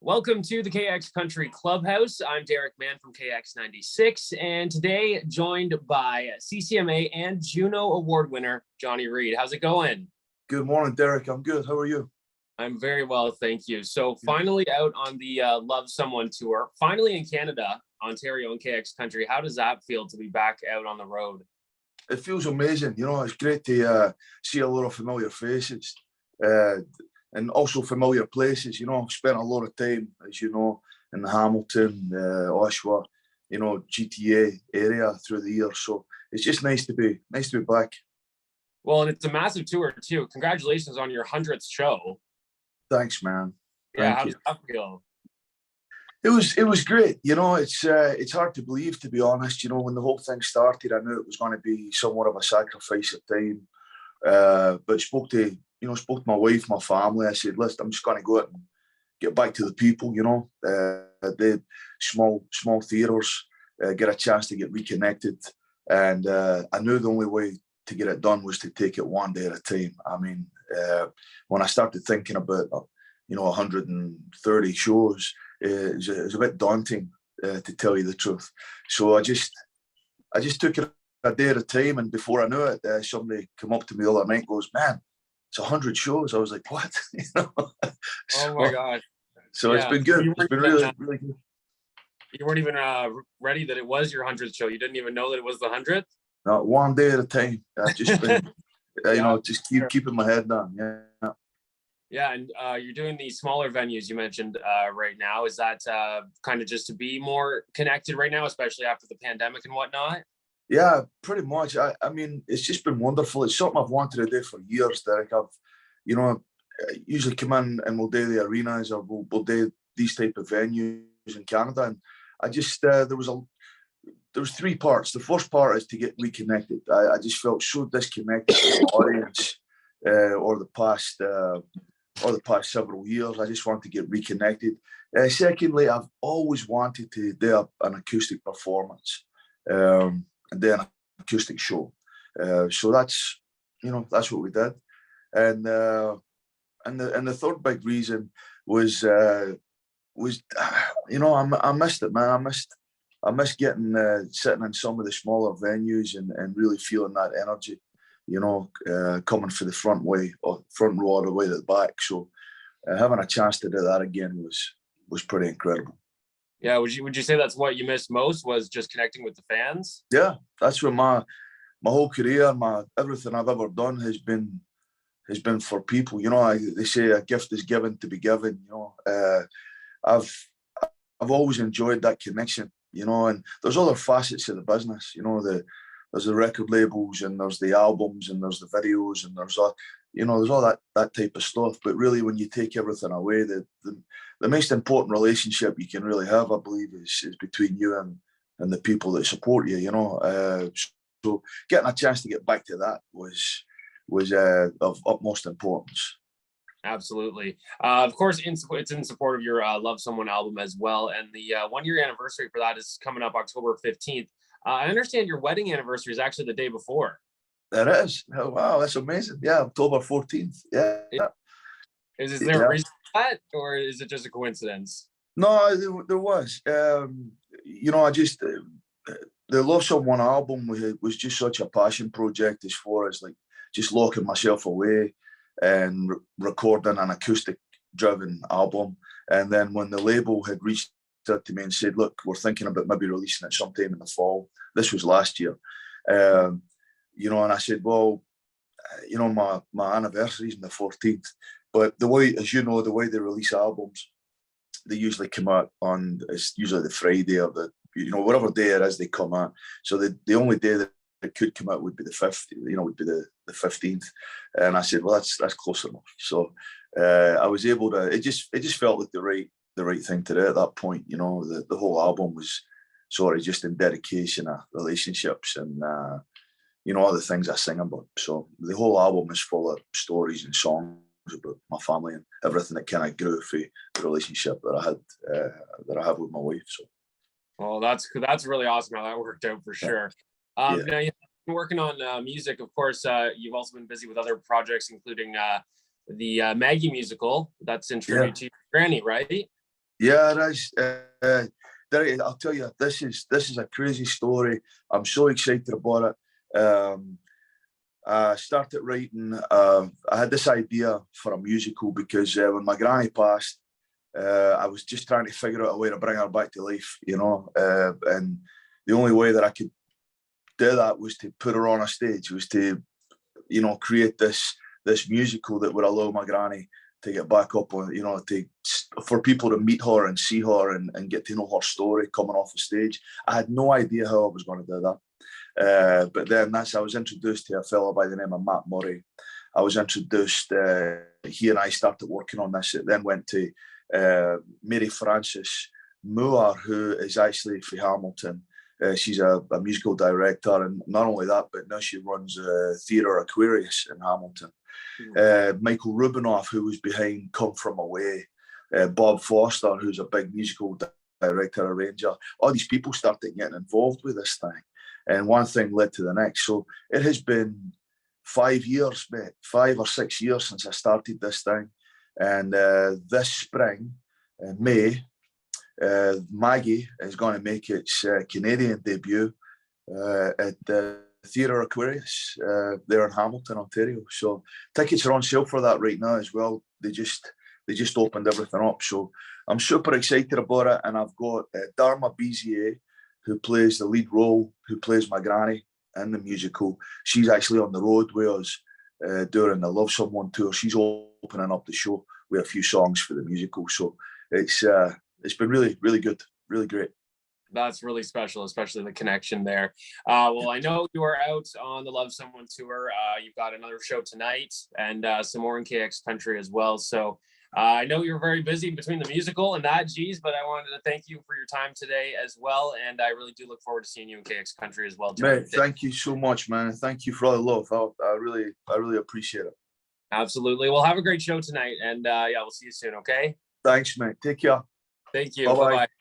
Welcome to the KX Country Clubhouse. I'm Mann from KX 96, and today joined by CCMA and Juno Award winner, Johnny Reid. How's it going? Good morning, Derek. I'm good. How are you? I'm very well, thank you. So finally out on the Love Someone tour, finally in Canada, Ontario and KX Country. How does that feel to be back out on the road? It feels amazing. You know, it's great to see a lot of familiar faces and also familiar places. You know, I've spent a lot of time, as you know, in Hamilton, Oshawa, you know, GTA area through the years. So it's just nice to be back. Well, and it's a massive tour too. Congratulations on your 100th show. Thanks, man. Yeah, how does that feel? It was great. You know, it's hard to believe, to be honest. You know, when the whole thing started, I knew it was going to be somewhat of a sacrifice at time. But spoke to my wife, my family. I said, listen, I'm just going to go out and get back to the people. You know, the small theatres, get a chance to get reconnected, and I knew the only way to get it done was to take it one day at a time. I mean, when I started thinking about 130 shows, it was a bit daunting, to tell you the truth. So I just took it a day at a time, and before I knew it, somebody came up to me the other night and goes, "Man, it's 100 shows." I was like, "What?" You know? Oh my God. So yeah, it's been good. It's been really good. You weren't even ready that it was your 100th show. You didn't even know that it was the 100th? Not one day at a time. I've just been, just keeping my head down. Yeah. Yeah, and you're doing these smaller venues you mentioned right now. Is that kind of just to be more connected right now, especially after the pandemic and whatnot? Yeah, pretty much. I mean, it's just been wonderful. It's something I've wanted to do for years, Derek. I've usually come in and we'll do the arenas or we'll do these type of venues in Canada. And I just, there was three parts. The first part is to get reconnected. I just felt so disconnected from the audience or the past several years. I just want to get reconnected. Secondly, I've always wanted to do an acoustic performance and then an acoustic show. So that's what we did. And the third big reason was I missed it, man. I miss getting sitting in some of the smaller venues and really feeling that energy, coming for the front row all the way to the back. So having a chance to do that again was pretty incredible. Yeah, would you say that's what you missed most, was just connecting with the fans? Yeah, that's where my whole career, everything I've ever done has been for people. You know, they say a gift is given to be given. You know, I've always enjoyed that connection. You know, and there's other facets of the business. You know, there's the record labels and there's the albums and there's the videos and there's all that type of stuff. But really, when you take everything away, the most important relationship you can really have, I believe, is between you and the people that support you. You know, so getting a chance to get back to that was of utmost importance. Absolutely. Of course, it's in support of your Love Someone album as well. And the 1-year anniversary for that is coming up October 15th. I understand your wedding anniversary is actually the day before. That is. Oh, wow, that's amazing. Yeah, October 14th. Yeah. Is there a reason for that, or is it just a coincidence? No, there was. I just, the Love Someone album was just such a passion project as far as like just locking myself away and recording an acoustic driven album. And then when the label had reached out to me and said, look, we're thinking about maybe releasing it sometime in the fall. This was last year. And I said, well, my anniversary is on the 14th. But the way they release albums, they usually come out it's usually the Friday or whatever day it is they come out. So the only day that it could come out would be the 5th, would be the 15th. And I said, well, that's close enough. So I was able to, it just felt like the right thing to do at that point. You know, the whole album was sort of just in dedication of relationships and, all the things I sing about. So the whole album is full of stories and songs about my family and everything that kind of grew for the relationship that I have with my wife. So, well, that's really awesome how that worked out for sure. Now you've been working on music, of course. You've also been busy with other projects, including the Maggie musical that's in tribute to your granny, right? Yeah, it is. Derek, I'll tell you, this is a crazy story. I'm so excited about it. I started writing. I had this idea for a musical because when my granny passed, I was just trying to figure out a way to bring her back to life, you know. And the only way that I could do that was to put her on a stage, was to, you know, create this musical that would allow my granny to get back up on, you know, for people to meet her and see her and get to know her story coming off the stage. I had no idea how I was going to do that. But then I was introduced to a fellow by the name of Matt Murray. I was introduced, he and I started working on this. It then went to Mary Frances Moore, who is actually from Hamilton. She's a musical director, and not only that, but now she runs Theatre Aquarius in Hamilton. Michael Rubinoff, who was behind Come From Away, Bob Foster, who's a big musical director, arranger. All these people started getting involved with this thing, and one thing led to the next. So it has been 5 years, mate, 5 or 6 years since I started this thing. And this spring, May, Maggie is going to make its Canadian debut at the Theatre Aquarius there in Hamilton, Ontario. So tickets are on sale for that right now as well. They just opened everything up. So I'm super excited about it. And I've got Dharma Bizier, who plays the lead role, who plays my granny in the musical. She's actually on the road with us during the Love Someone tour. She's opening up the show with a few songs for the musical. So it's been really, really good, really great. That's really special, especially the connection there. Well, I know you are out on the Love Someone tour. You've got another show tonight and some more in KX Country as well. So I know you're very busy between the musical and that, geez, but I wanted to thank you for your time today as well. And I really do look forward to seeing you in KX Country as well. Mate, thank you so much, man. Thank you for all the love. I really appreciate it. Absolutely. Well, have a great show tonight. And yeah, we'll see you soon, okay? Thanks, mate. Take care. Thank you. Bye-bye. Bye-bye.